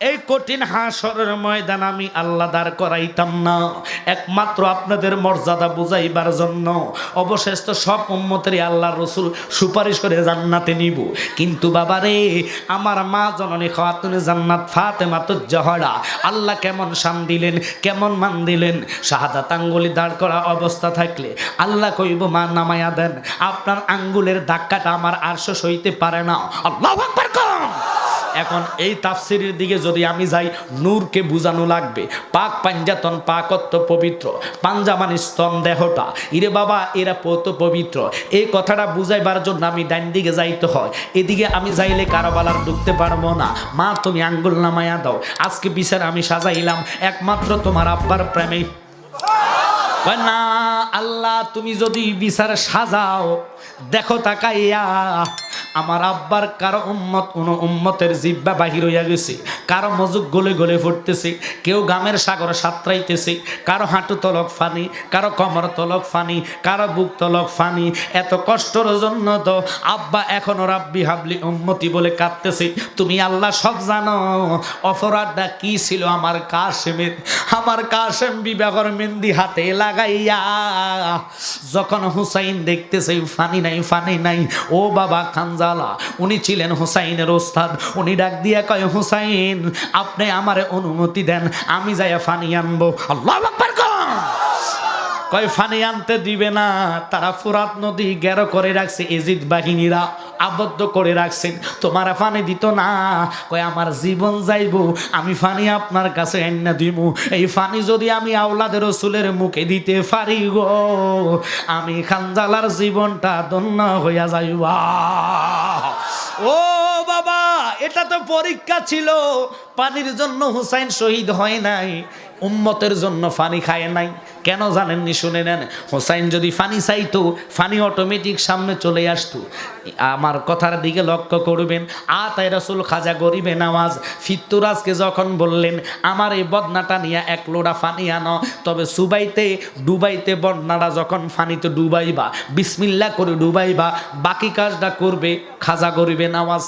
এই কঠিন হাসরের ময়দান আমি আল্লাহ দাঁড় করাইতাম না একমাত্র আপনাদের মর্যাদা বুঝাইবার জন্য। অবশেষ তো সব উম্মতেরই আল্লাহর রাসূল সুপারিশ করে জান্নাতে নিব। কিন্তু বাবারে, আমার মা জননী খাতুনে জান্নাত ফাতেমাতুজ জহরা আল্লাহ কেমন শান দিলেন, কেমন মান দিলেন। শাহাদাত আঙ্গুলি দাঁড় করা অবস্থা থাকলে আল্লাহ কইব, মা নামায়া দেন, আপনার আঙ্গুলের ধাক্কাটা আমার আরশ সইতে পারে না। আল্লাহু আকবার কম। এখন এই তাফসিরের দিকে যদি আমি যাই, নূরকে বুঝানো লাগবে। পাক পাঞ্জাতন, পাকত্ব পবিত্র, পাঞ্জা মানে স্তন দেহটা, ইরে বাবা এরা পত পবিত্র। এই কথাটা বুঝাইবার জন্য আমি ডাইন দিকে যাইতে হয়। এদিকে আমি যাইলে কারবালার ঢুকতে পারবো না। মা তুমি আঙ্গুল নামায়া দাও, আজকে বিচার আমি সাজাইলাম একমাত্র তোমার আব্বার প্রেমে। না আল্লাহ, তুমি যদি বিচার সাজাও, দেখো তাকাইয়া আমার আব্বার কারো উম্মত, কোন উম্মতের জিব্বা বাহির হইয়া গেছে, কারো মজুক গলে গলে ফুটতেছে, কেউ গামের সাগর সাঁতরাইতেছে, কারো হাঁটু তলক ফানি, কারো কমর তলক ফানি, কারো বুক তলক ফানি। এত কষ্টর জন্য তো আব্বা এখনো রাব্বি হাবলি উম্মতি বলে কাঁদতেছে। তুমি আল্লাহ সব জানো। অপরাধটা কি ছিল আমার কাশেমের? আমার কাশেম বিবাহর মেহেন্দি হাতে লাগাইয়া যখন হুসাইন দেখতেছে ফানি নাই, ফানি নাই, ও বাবা খানজালা, উনি ছিলেন হুসাইনের ওস্তাদ। উনি ডাক দিয়া কয়, হুসাইন আপনি আমারে অনুমতি দেন, আমি যাইয়া ফানি আনবো। আল্লাহু আকবার কয় ফানি আনতে দিবে না। তারা ফুরাত নদী গেরো করে রাখছে, এজিদ বাহিনীরা আবদ্ধ করে রাখছেন, তোমার ফানি দিত না। কয় আমার জীবন যাইব, আমি ফানি আপনার কাছে এনে দিব। এই ফানি যদি আমি আওলাদের রাসূলের মুখে দিতে পারি গো, আমি খানজালার জীবনটা ধন্য হইয়া যাইবা। ও বাবা, এটা তো পরীক্ষা ছিল। পানির জন্য হুসাইন শহীদ হয় নাই, উম্মতের জন্য ফানি খায় নাই। কেন জানেননি? শুনে নেন। হুসাইন যদি ফানি চাইতো, ফানি অটোমেটিক সামনে চলে আসতো। আমার কথার দিকে লক্ষ্য করবেন। আতায় রাসূল খাজা গরিবে নামাজ ফিত্তুরাজকে যখন বললেন, আমার এই বদনাটা নিয়ে এক লোড়া ফানি আনো, তবে সুবাইতে ডুবাইতে বদনাটা যখন ফানিতে ডুবাইবা, বিসমিল্লাহ করে ডুবাইবা, বাকি কাজটা করবে খাজা গরিবে নামাজ।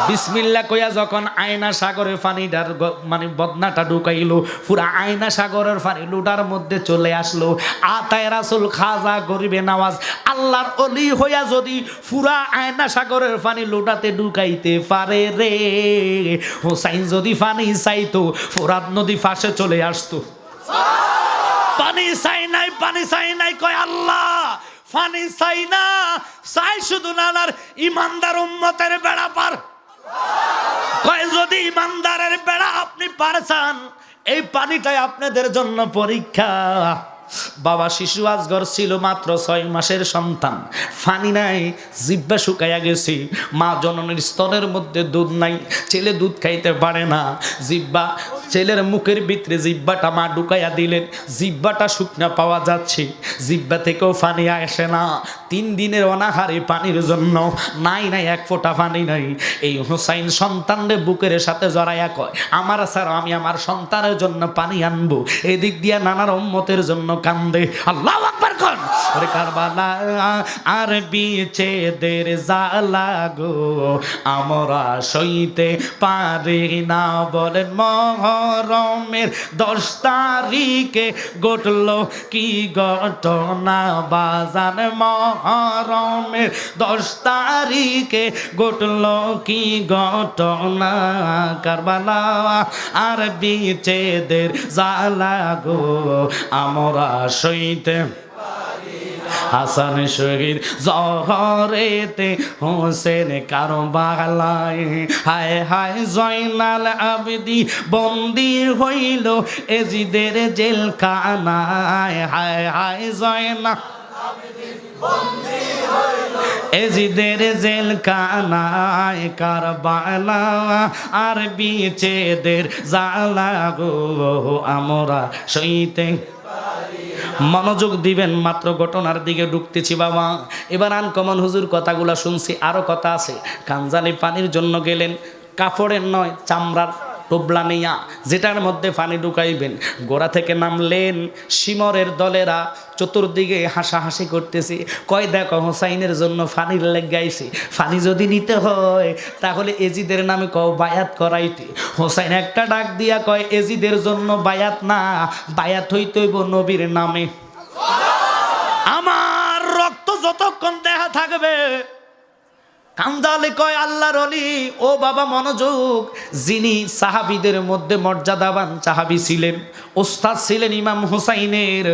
বিসমিল্লাহ কইয়া যখন আয়না সাগরের পানিটার মানে বদনাটা ঢুকাইলো, পুরা আয়না সাগরের পানি লুটার মধ্যে চলে আসলো। আতায় রাসূল খাজা গরিবে নওয়াজ আল্লাহর ওলি হইয়া যদি পুরা আয়না সাগরের পানি লুটাতে ঢুকাইতে পারে রে, হুসাইন যদি পানি চাইতো ফোরাত নদী পাশে চলে আসতো। পানি চাই নাই, পানি চাই নাই, কয় আল্লাহ পানি চাই না, চাই শুধু নানার ইমানদার উম্মতের বেড়া পার। কয় যদি ইমানদারের বেড়া আপনি পারছেন, এই পানিটাই আপনাদের জন্য পরীক্ষা। বাবা শিশু আজগর ছিল, মাত্র 6 মাসের সন্তান, ফানি নাই, জিহ্বা শুকাইয়া গেছে, মা জননীর স্তনের মধ্যে দুধ নাই, ছেলে দুধ খাইতে পারে না। জিহ্বা ছেলের মুখের ভিতরে জিহ্বাটা মা ঢুকাইয়া দিলেন, জিহ্বাটা শুকনা পাওয়া যাচ্ছে, জিহ্বা থেকেও পানি আসে না। 3 দিনের অনাহারে পানির জন্য নাই নাই এক ফোঁটা পানি নাই। এই হুসাইন সন্তানদের বুকের সাথে জড়াইয়া কয়, আমার স্যার আমি আমার সন্তানের জন্য পানি আনবো। এদিক দিয়া নানার উম্মতের জন্য কান্দে। আল্লাহু আকবার কোন ওরে কারবালা আর বিচ্ছেদের জ্বালা গো আমরা সইতে পারি না। বলেন মুহররমের 10 তারিখে ঘটল কি ঘটনা বাজান, মুহররমের 10 তারিখে ঘটল কি ঘটনা, কারবালা আর বিচ্ছেদের জ্বালা গো আমরা সইতে। হাসান শহীদ জহরেতে হোসেন কারবালায়, হায় হায় জয়নাল আবেদী বন্দী হইল এজিদের জেলখানায়, হায় হায় জয়নাল এজিদের জেলখানায়, কারবালা আর বিচ্ছেদের জ্বালা গো আমরা সইতে। মনোযোগ দিবেন, মাত্র ঘটনার দিকে ঢুকতেছি বাবা। এবার আনকমন হুজুর কথাগুলা শুনছি, আরো কথা আছে। কানজালি পানির জন্য গেলেন, কাপড়ের নয় চামড়ার টোবলা নিয়া যেটার মধ্যে পানি ঢুকাইবেন, গোড়া থেকে নামলেন। শিমরের দলেরা চতুর্দিকে হাসাহাসি করতেছে, কয় দেখো হোসাইনের জন্য ফানির লেগাইছে, ফানি যদি নিতে হয় তাহলে এজিদের নামে কও বায়াত করাইতে। হোসাইন একটা ডাক দিয়া কয় এজিদের জন্য বায়াত না, বায়াত হইতে হইব নবীর নামে। আমার রক্ত যতক্ষণ দেহা থাকবে। কান্দালে কয় আল্লাহর ওলি, ও বাবা মনোযোগ, যিনি সাহাবীদের মধ্যে মর্যাদাবান সাহাবী ছিলেন, ওস্তাদ ছিলেন ইমাম হুসাইনের,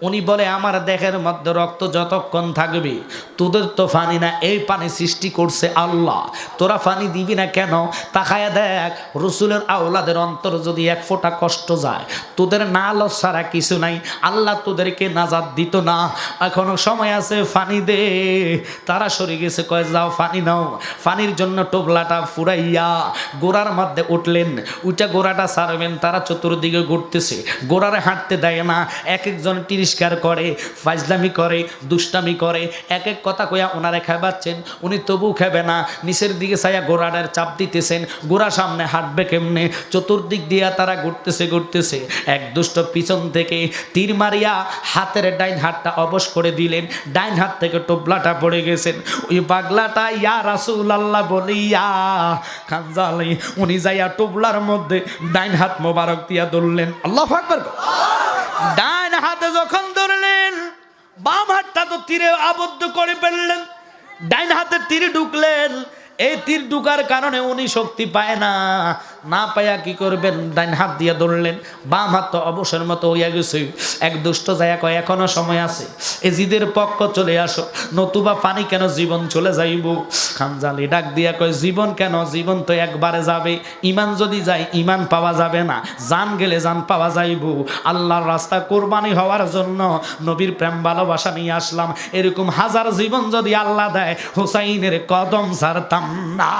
উনি বলে আমার দেহের মধ্যে রক্ত যতক্ষণ থাকবে তোদের তো পানি না, এই পানি সৃষ্টি করছে আল্লাহ, তোরা পানি দিবি না কেন? তাকায়া দেখ রসুলের আওলাদের অন্তর যদি এক ফোঁটা কষ্ট যায়, তোদের না লস ছাড়া কিছু নাই, আল্লাহ তোদেরকে নাজাত দিত না। এখনো সময় আছে, পানি দে। তারা সরে গেছে, কয়ে যাও পানি নাও। পানির জন্য টোবলাটা ফুরাইয়া গোড়ার মধ্যে উঠলেন, উঠা গোড়াটা ছাড়বেন, তারা চতুর্দিকে ঘুরতেছে, গোড়ারে হাঁটতে দেয় না। এক একজন তিরস্কার করে, ফাজলামি করে, দুষ্টামি করে, এক এক কথা কইয়া ওনারে খাইবাচ্ছেন, উনি তবু খাবে না, নিচের দিকে ছায়া গোড়াটার চাপ দিতেছেন, গোড়া সামনে হাঁটবে কেমনে? চতুর্দিক দিয়া তারা ঘুরতেছে ঘুরতেছে। এক দুষ্ট পিছন থেকে তীর মারিয়া হাতের ডাইন হাতটা অবশ করে দিলেন, ডাইন হাত থেকে টোবলাটা পড়ে গেছেন। ওই পাগলাটা ইয়া রাসূলুল্লাহ বলিয়া খানজালি উনি যাইয়া টোবলার মধ্যে ডাইন হাত মোবারক দিয়া ধরলেন। আল্লাহু আকবার। ডাইন হাতে যখন ধরলেন, বাম হাতটা তো তীরে আবদ্ধ করে ফেললেন, ডাইন হাতে তীর ঢুকলেন। এই তীর ঢুকার কারণে উনি শক্তি পায় না, না পায়া কি করবেন? ডাইন হাত দিয়ে ধরলেন, বাম হাত তো অবসর মতো হইয়া গেছে। এক দুষ্ট যায়া কয় এখনো সময় আছে, এজিদের পক্ষ চলে আসো, নতুবা পানি কেন জীবন চলে যাইব। খানজালি ডাক দিয়া কয় জীবন কেন? জীবন তো একবারে যাবে, ইমান যদি যায় ইমান পাওয়া যাবে না, জান গেলে জান পাওয়া যাইব। আল্লাহর রাস্তা কোরবানি হওয়ার জন্য নবীর প্রেম ভালোবাসা নিয়ে আসলাম, এরকম হাজার জীবন যদি আল্লাহ দেয় হুসাইনের কদম ছাড়তাম না।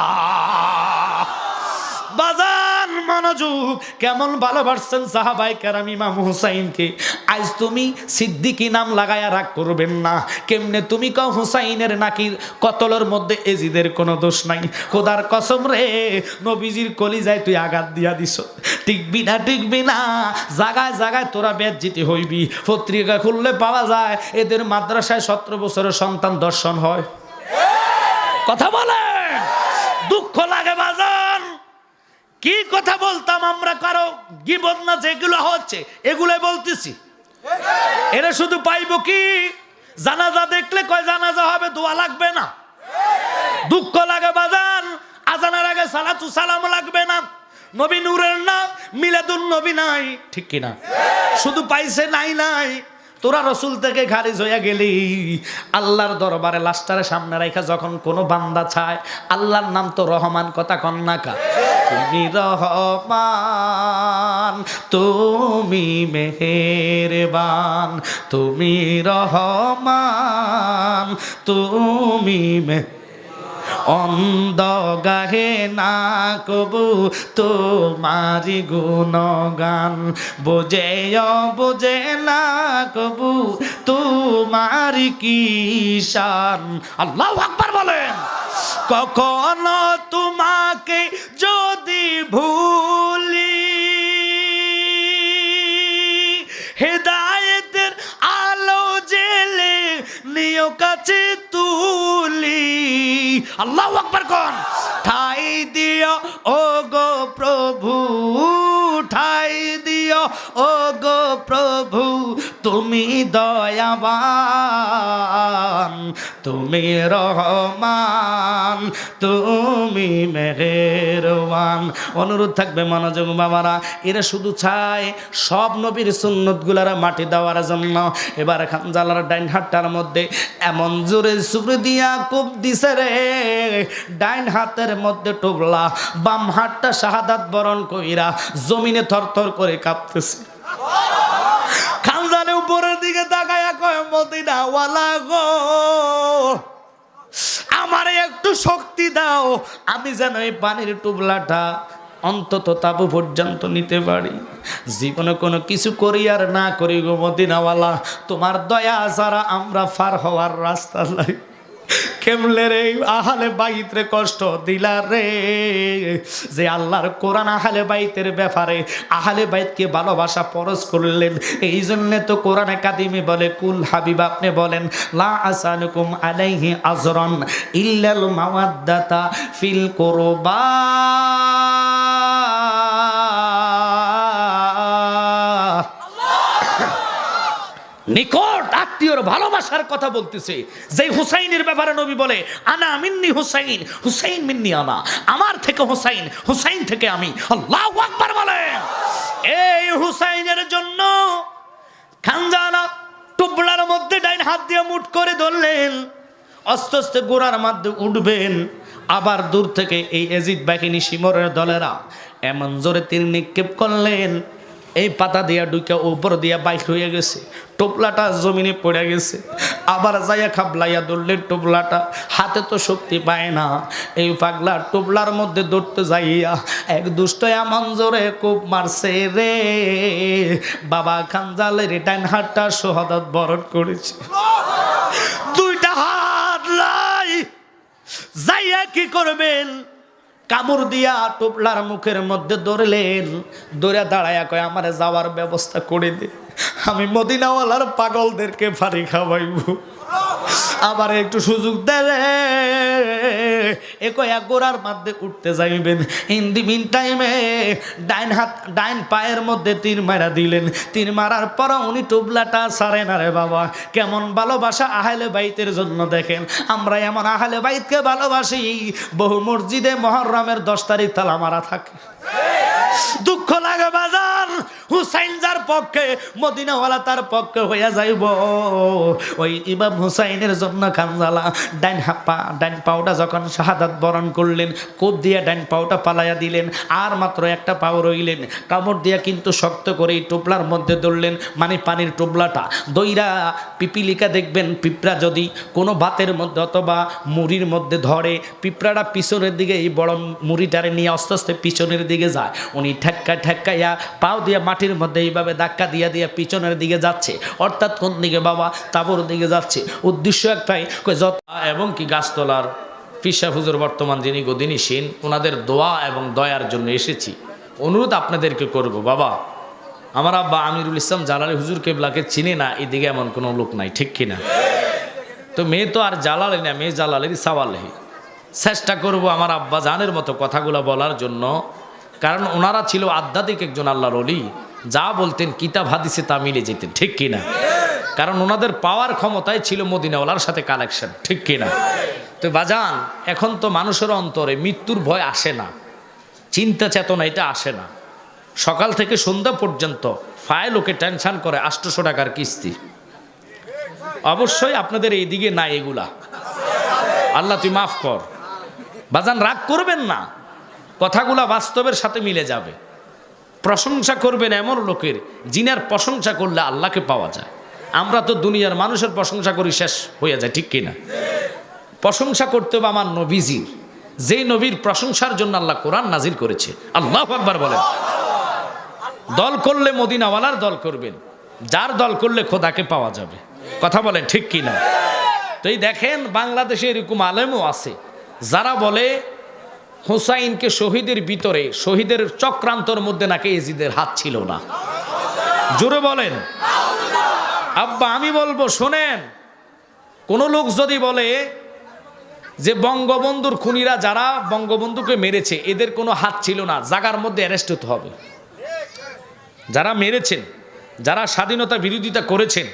বাজান মনোযোগ, কেমন ভালোবাসছেন সাহাবায়ে কেরাম ইমাম হুসাইনকে। আজ তুমি সিদ্দিকী নাম লাগায়া রাগ করবেন না। কেমনে তুমি কও হুসাইনের নাকি কতলের মধ্যে এজিদের কোনো দোষ নাই? খোদার কসম রে, নবীজির কলিজায় তুই আঘাত দিয়া দিছ, টিকবি না টিকবি না, জায়গায় জায়গায় তোরা বেজ্জিতি হইবি। পত্রিকা খুললে পাওয়া যায় এদের মাদ্রাসায় 17 বছরের সন্তান দর্শন হয়। কথা বলে দুঃখ লাগে বাজান। কি কথা বলতাম আমরা, কারো গীবত না, যেগুলো হচ্ছে এগুলাই বলতেছি। এরা শুধু পাইব কি? জানাজা দেখলে কয় জানাজা হবে, দোয়া লাগবে না। দুঃখ লাগে বাজান, আজানের আগে সালাতু সালাম লাগবে না। নবী নূরের নাম মিলাদুন নবী নাই, ঠিক কিনা? শুধু পাইছে নাই নাই, তোরা রসুল থেকে খারিজ হইয়া গেলি। আল্লাহর দরবারে লাস্টারে সামনে রাখা যখন কোনো বান্দা চায়, আল্লাহর নাম তো রহমান, কথা কন্যাকা। তুমি রহমান, তুমি মেহেরবান, তুমি রহমান, তুমি অন্ধ গাহে না কবু তোমারি গুণগান, বোঝে বোঝে না কবু তোমারি কিষান। আল্লাহু আকবার বলেন। কখনো তোমাকে যদি ভুলি, হেদায়েতের আলো জেলে নিও কাছে তুলি। আল্লাহু আকবার কোন। ঠাই দিও ও গো প্রভু, ঠাই দিও ও গো প্রভু, তুমি দয়াবান, তুমি রহমান, তুমি মেহেরবান। অনুরোধ থাকবে মনোযোগ বাবারা, এরা শুধু চায় সব নবীর সুন্নত গুলারা মাটি দেওয়ার জন্য। এবার খানজালার ডাইন হাতটার মধ্যে এমন জোরে সুরে দিয়া কোপ দিছে রে, ডাইন হাতের মধ্যে টোবলা, বাম হাতটা শাহাদাত বরণ কইরা জমিনে থরথর করে কাঁপতেছে। খানজালে উপরের দিকে তাকায়া কয় মদিনা ওয়ালা গো, আমারে একটু শক্তি দাও, আমি যেন এই পানির টুবলাটা অন্তত তাবু পর্যন্ত নিতে পারি। জীবনে কোনো কিছু করি আর না করি গো মদিনাওয়ালা, তোমার দয়া ছাড়া আমরা পার হওয়ার রাস্তা নাই। কেমলে রে আহলে বাইতের কষ্ট দিলা রে, যে আল্লাহর কোরআন আহলে বাইতের ব্যাপারে আহলে বাইতকে ভালোবাসা ফরজ করলেন। এই জন্য তো কোরআনে কাদিমে বলে কুল হাবিব আপনি বলেন লা আসানুকুম আলাইহি আজরান ইল্লাল মাওয়াদ্দাতা ফিল কুরবা। নিকট আত্মীয়র ভালোবাসার কথা বলতেছে। যে হুসাইনের ব্যাপারে নবী বলে আনা মিন্নি হুসাইন, হুসাইন মিন্নি আনা, আমার থেকে হুসাইন, হুসাইন থেকে আমি। আল্লাহু আকবার বলেন। এই হুসাইনের জন্য খানজানা টুবলার মধ্যে ডাইন হাত দিয়ে মুঠ করে ধরলেন, আস্তে আস্তে গোড়ার মধ্যে উঠবেন। আবার দূর থেকে এই এজিদ বাহিনী শিমরের দলেরা এমন জোরে তীর নিক্ষেপ করলেন, এই পাতা দিয়া ডুইকা উপর দিয়া বাইর হয়ে গেছে, টোপলাটা জমিনে পড়ে গেছে। আবার যাইয়া খাবলাইয়া ধরলেন টোপলাটা, হাতে তো শক্তি পায় না। এই পাগলা টোপলার মধ্যে ধরতে যাইয়া এক দুষ্ট এমন জোরে কূপ মারছে রে, বাবা খানজালের ডাইন হাতটা শাহাদাত বরণ করেছে। দুইটা হাত লাই যাইয়া কি করবেন, কামড় দিয়া টোপলার মুখের মধ্যে ধরলেন, ধরে দাঁড়ায়া কয় আমারে যাওয়ার ব্যবস্থা করে দে, আমি মদিনাওয়ালার পাগলদেরকে ফাড়ি খাওয়াইব, আবার একটু সুযোগ দে রে। একয়া গোড়ার মধ্যে উঠতে যাইবেন, ইন দি মিন টাইমে ডাইন হাত ডাইন পায়ের মধ্যে তীর মারা দিলেন। তীর মারার পর উনি টুবলাটা ছাড়ে না রে বাবা। কেমন ভালোবাসা আহলে বাইতের জন্য দেখেন। আমরা এমন আহলে বাইতকে ভালোবাসি, বহু মসজিদে মুহররমের 10 তারিখ তালা মারা থাকে। দুঃখ লাগে বাজার, হুসাইন যার পক্ষে মদিনাওয়ালা তার পক্ষে হইয়া যাইব। ওই ইমাম হুসাইনের জন্য খানজালা ডাইন পাওটা যখন শাহাদাত বরণ করলেন, কোপ দিয়া ডাইন পাওটা পালাইয়া দিলেন, আর মাত্র একটা পাও রইলেন। কামড় দিয়া কিন্তু শক্ত করে এই টোপলার মধ্যে ধরলেন, মানে পানির টোপলাটা দইরা পিপিলিকা দেখবেন, পিঁপড়া যদি কোনো ভাতের মধ্যে অথবা মুড়ির মধ্যে ধরে, পিঁপড়াটা পিছনের দিকে এই বড় মুড়িটারে নিয়ে আস্তে আস্তে পিছনের দিকে যায়। উনি ঠেক্কাইয়া পাও দিয়ে মাটির মধ্যে এইভাবে ধাক্কা দিয়া দিয়া পিছনের দিকে যাচ্ছে। অর্থাৎ কোন দিকে বাবা? তাবুর দিকে যাচ্ছে। উদ্দেশ্য একটাই, এবং কি গাছতলার পিসা হুজুর বর্তমান যিনি গদিনীশীন, ওনাদের দোয়া এবং দয়ার জন্য এসেছি। অনুরোধ আপনাদেরকে করব, বাবা আমার আব্বা আমিরুল ইসলাম জালালি হুজুর কেবলাকে চিনে না এদিকে এমন কোনো লোক নাই, ঠিক কিনা? তো মেয়ে তো আর জালালি না, মেয়ে জালালেরই সাওয়ালহি। চেষ্টা করব আমার আব্বা জানের মতো কথাগুলো বলার জন্য, কারণ ওনারা ছিল আধ্যাত্মিক একজন আল্লাহর ওলি, যা বলতেন কিতাব হাদিসে তা মিলে যেতেন, ঠিক কিনা? কারণ ওনাদের পাওয়ার ক্ষমতায় ছিল মদিনাওয়ালার সাথে কানেকশন, ঠিক কিনা? তো বাজান, এখন তো মানুষের অন্তরে মৃত্যুর ভয় আসে না, চিন্তা চেতনা এটা আসে না। সকাল থেকে সন্ধ্যা পর্যন্ত ফাইল ওকে টেনশন করে 800 টাকার কিস্তি। অবশ্যই আপনাদের এই দিকে নাই এগুলা, আল্লাহ তুই মাফ কর বাজান, রাগ করবেন না, কথাগুলা বাস্তবের সাথে মিলে যাবে। প্রশংসা করবেন এমন লোকের যিনার প্রশংসা করলে আল্লাহকে পাওয়া যায়। আমরা তো দুনিয়ার মানুষের প্রশংসা করি শেষ হয়ে যায়, ঠিক কিনা? প্রশংসা করতে হবে আমার নবীজির, যে নবীর প্রশংসার জন্য আল্লাহ কোরআন নাজিল করেছে। আল্লাহু আকবার বলেন। দল করলে মদিনাওয়ালার দল করবেন, যার দল করলে খোদাকে পাওয়া যাবে। কথা বলেন, ঠিক কিনা? তো এই দেখেন বাংলাদেশে এরকম আলেমও আছে যারা বলে হুসাইনকে শহীদের ভিতরে, শহীদের চক্রান্তর মধ্যে নাকি এজিদের হাত ছিল না। জোরে বলেন। আব্বা আমি বলবো শোনেন, কোন লোক যদি বলে যে বঙ্গবন্ধুর খুনিরা যারা বঙ্গবন্ধুকে মেরেছে এদের কোনো হাত ছিল না, জায়গার মধ্যে অ্যারেস্ট হতে হবে। যারা মেরেছেন, যারা স্বাধীনতা বিরোধিতা করেছেন,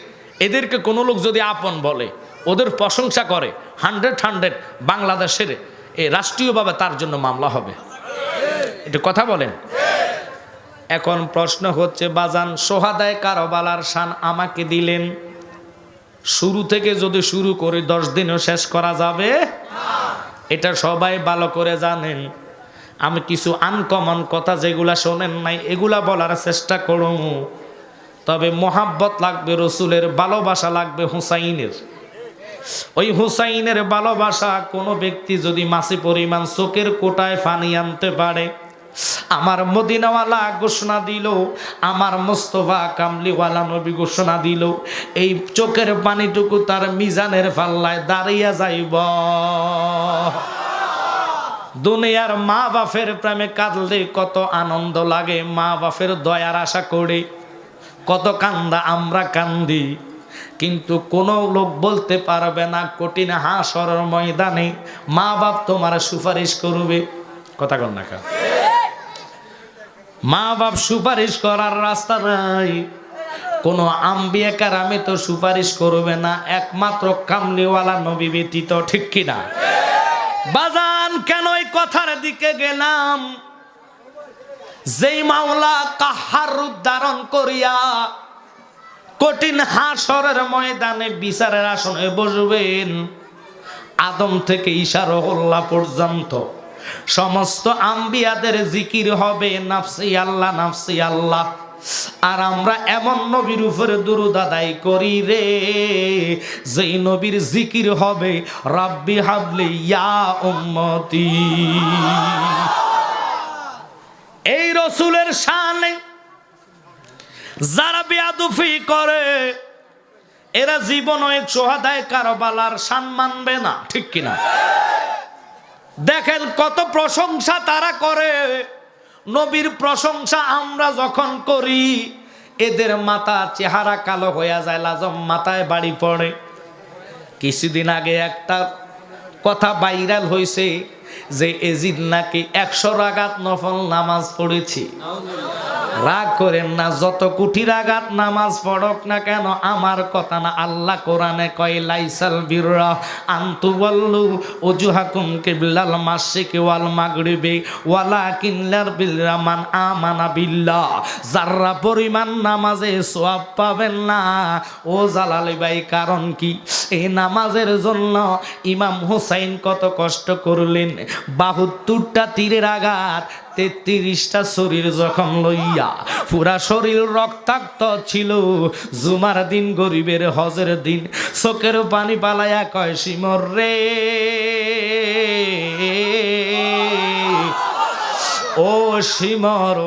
এদেরকে কোনো লোক যদি আপন বলে, ওদের প্রশংসা করে, 100 বাংলাদেশের রাষ্ট্রীয়ভাবে তার জন্য মামলা হবে। এটা কথা বলেন। এখন প্রশ্ন হচ্ছে বাজান, সোহাদায়ে কারবালার শান আমাকে দিলেন, শুরু থেকে যদি শুরু করে 10 দিনও শেষ করা যাবে? এটা সবাই ভালো করে জানেন। আমি কিছু আনকমন কথা যেগুলা শোনেন নাই এগুলা বলার চেষ্টা করুন। তবে মোহাব্বত লাগবে, রসুলের ভালোবাসা লাগবে হুসাইনের। ওই হুসাইনের ভালোবাসা কোনো ব্যক্তি যদি মাসি পরিমাণ চোখের কোটায় পানি আনতে পারে, আমার মদিনাওয়ালা ঘোষণা দিল, আমার মোস্তফা কামলিওয়ালা নবী ঘোষণা দিল, এই চোখের পানিটুকু তার মিজানের পাল্লায় দাঁড়িয়ে যাইব। দুনিয়ার মা বাপের প্রেমে কাঁদলে কত আনন্দ লাগে, মা বাপের দয়ার আশা করে কত কান্দা আমরা কান্দি, কিন্তু কোন লোক বলতে পারবে না কঠিন হাসরের ময়দানে মা বাপ তোমার সুপারিশ করবে। কথা কন না কা, মা বাপ সুপারিশ করার রাস্তা নাই। কোন আম্বিয়া কারামে তো সুপারিশ করবে না, একমাত্র কামলিওয়ালা নবী ব্যতীত। ঠিক কিনা বাজান? কেন এই কথার দিকে গেলাম? যেই মাওলা কাহার রূপ ধারণ করিয়া কঠিন হাসরের ময়দানে বিচারের আসনে বসবেন, আদম থেকে ঈসা রুহুল্লাহ পর্যন্ত সমস্ত আম্বিয়াদের জিকির হবে নাফসি আল্লাহ নাফসি আল্লাহ। আর আমরা এমন নবীর উপরে দুরূদ আদায় করি রে, যেই নবীর জিকির হবে রাব্বি হাবলি ইয়া উম্মতি। এই রসুলের শানে যারা বেয়াদুফি করে এরা জীবনে সোহাদায়ে কারবালার শান মানবে না। ঠিক কিনা? দেখেন কত প্রশংসা তারা করে, নবীর প্রশংসা আমরা যখন করি এদের মাথা চেহারা কালো হয়ে যায়, লাজম মাথায় বাড়ি পড়ে। কিছুদিন আগে একটা কথা ভাইরাল হয়েছে যে এজিদ নাকি 100 রাকাত নফল নামাজ পড়েছি। রাগ করেন না, যত কোটি রাকাত নামাজ পড়ক না কেন আমার কথা না। আল্লাহ কোরআনে কয় লাইসাল বিররা আনতুওয়াল্লু ওজুহাকুম কিবলাল মাশরিকি ওয়াল মাগরিবি ওয়ালাকিন্নাল বিররা মান আমানা বিল্লাহ। যারা পরিমাণ নামাজে সওয়াব পাবেন না ও জালালি ভাই, কারণ কি? এই নামাজের জন্য ইমাম হুসাইন কত কষ্ট করলেন, 72টা তীরের আঘাত, 33টা শরীর যখন লইয়া পুরা শরীর রক্তাক্ত ছিল। জুমার দিন গরিবের হজের দিন চোখের পানি পালাইয়া কয় সিমর রে, ও সিমর।